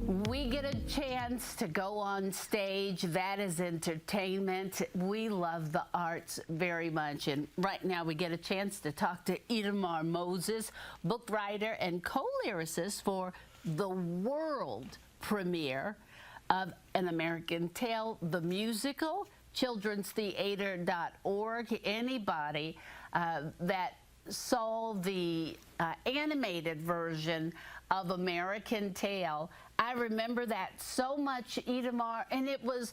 We get a chance to go on stage. That is entertainment. We love the arts very much. And right now we get a chance to talk to Itamar Moses, bookwriter and co-lyricist for the world premiere of An American Tale, the musical, childrenstheater.org. Anybody that saw the animated version of American Tale, I remember that so much, Itamar, and it was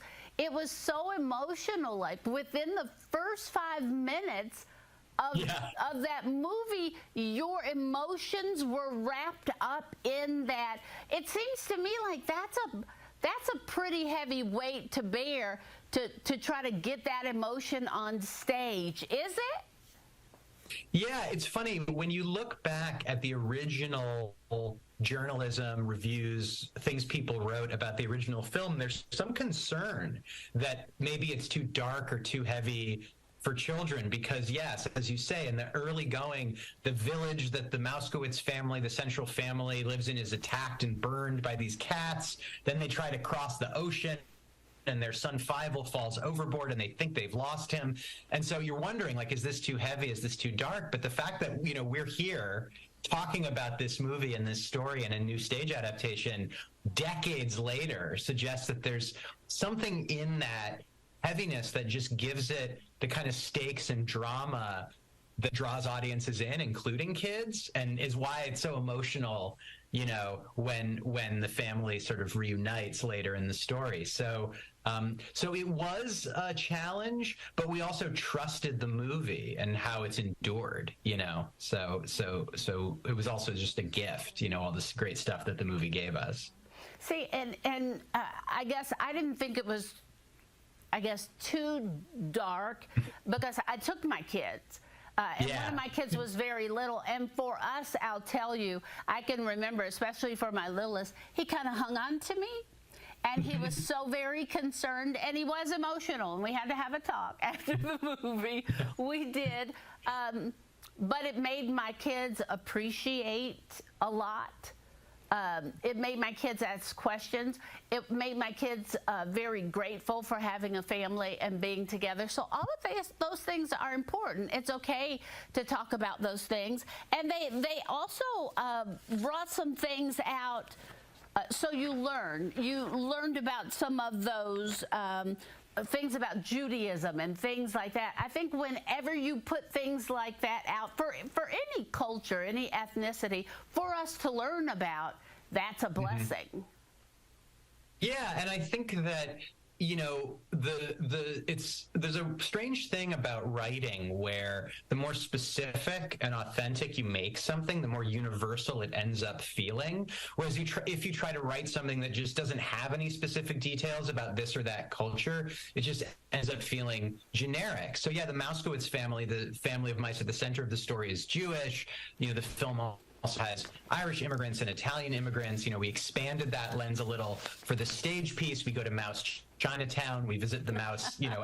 so emotional. Like within the first 5 minutes of that movie, your emotions were wrapped up in that. It seems to me like that's a pretty heavy weight to bear to try to get that emotion on stage, is it? Yeah, it's funny. When you look back at the original journalism, reviews, things people wrote about the original film, there's some concern that maybe it's too dark or too heavy for children because, yes, as you say, in the early going, the village that the Mouskowitz family, the central family, lives in is attacked and burned by these cats. Then they try to cross the ocean, and their son Fievel falls overboard and they think they've lost him. And so you're wondering, like, is this too heavy? Is this too dark? But the fact that, you know, we're here talking about this movie and this story and a new stage adaptation decades later suggests that there's something in that heaviness that just gives it the kind of stakes and drama that draws audiences in, including kids, and is why it's so emotional, you know, when the family sort of reunites later in the story. So it was a challenge, but we also trusted the movie and how it's endured, you know. So it was also just a gift, you know, all this great stuff that the movie gave us. See, and I guess I didn't think it was, too dark because I took my kids. And one of my kids was very little, and for us, I'll tell you, I can remember, especially for my littlest, he kind of hung on to me, and he was so very concerned, and he was emotional, and we had to have a talk after the movie. We did, but it made my kids appreciate a lot. It made my kids ask questions. It made my kids very grateful for having a family and being together. So all of those things are important. It's okay to talk about those things. And they also brought some things out. So you learned about some of those things about Judaism and things like that. I think whenever you put things like that out for any culture, any ethnicity, for us to learn about, that's a blessing. Yeah, and I think that, you know, there's a strange thing about writing where the more specific and authentic you make something, the more universal it ends up feeling. Whereas if you try to write something that just doesn't have any specific details about this or that culture, it just ends up feeling generic. So yeah, the Mouskowitz family, the family of mice at the center of the story, is Jewish. You know, the film also has Irish immigrants and Italian immigrants. You know, we expanded that lens a little for the stage piece. We go to Mouse Chinatown. We visit the Mouse, you know,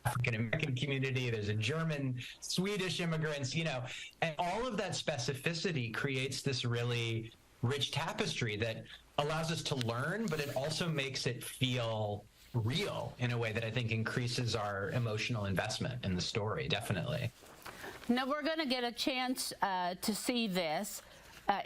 African American community. There's a German, Swedish immigrants, you know, and all of that specificity creates this really rich tapestry that allows us to learn, but it also makes it feel real in a way that I think increases our emotional investment in the story, definitely. Now, we're going to get a chance to see this.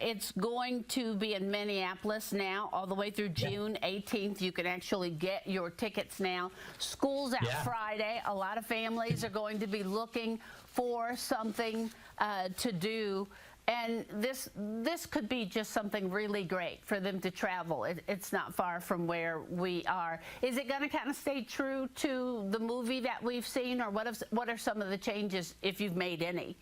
It's going to be in Minneapolis now, all the way through June 18th. You can actually get your tickets now. School's out Friday. A lot of families are going to be looking for something to do. And this could be just something really great for them to travel. It's not far from where we are. Is it going to kind of stay true to the movie that we've seen, or what are some of the changes, if you've made any?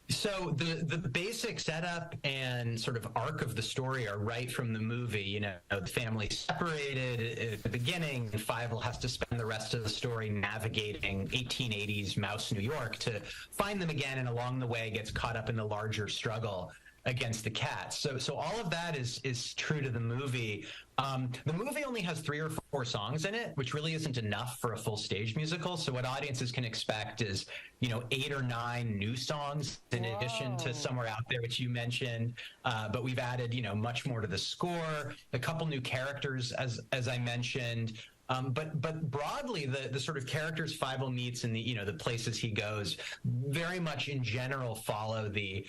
So the basic setup and sort of arc of the story are right from the movie. You know, the family's separated at the beginning, and Fievel has to spend the rest of the story navigating 1880s Mouse New York to find them again, and along the way gets caught up in the larger struggle against the cats. So all of that is true to the movie. The movie only has 3 or 4 songs in it, which really isn't enough for a full stage musical. So what audiences can expect is, 8 or 9 new songs in addition to Somewhere Out There, which you mentioned. But we've added, much more to the score, a couple new characters, as I mentioned. But broadly, the sort of characters Fievel meets and the places he goes very much in general follow the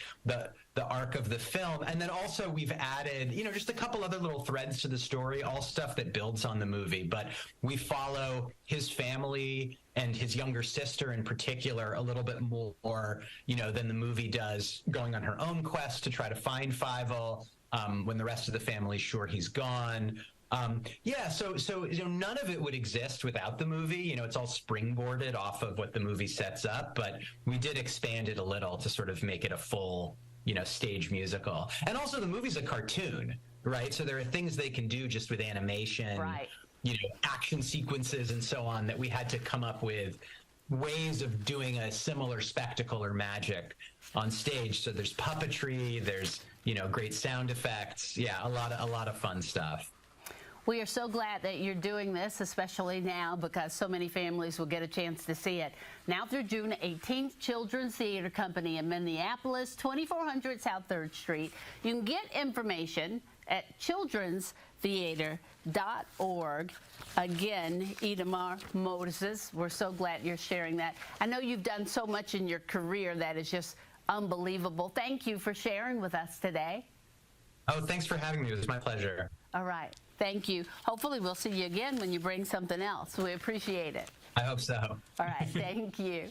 arc of the film. And then also we've added, just a couple other little threads to the story, all stuff that builds on the movie. But we follow his family and his younger sister in particular a little bit more, than the movie does, going on her own quest to try to find Fievel when the rest of the family's sure he's gone. So none of it would exist without the movie. It's all springboarded off of what the movie sets up, but we did expand it a little to sort of make it a full, stage musical. And also the movie's a cartoon, right? So there are things they can do just with animation, right, action sequences and so on, that we had to come up with ways of doing a similar spectacle or magic on stage. So there's puppetry, there's, great sound effects. Yeah, a lot of fun stuff. We are so glad that you're doing this, especially now, because so many families will get a chance to see it. Now through June 18th, Children's Theater Company in Minneapolis, 2400 South 3rd Street. You can get information at childrenstheater.org. Again, Itamar Moses, we're so glad you're sharing that. I know you've done so much in your career that is just unbelievable. Thank you for sharing with us today. Oh, thanks for having me. It was my pleasure. All right. Thank you. Hopefully we'll see you again when you bring something else. We appreciate it. I hope so. All right. Thank you.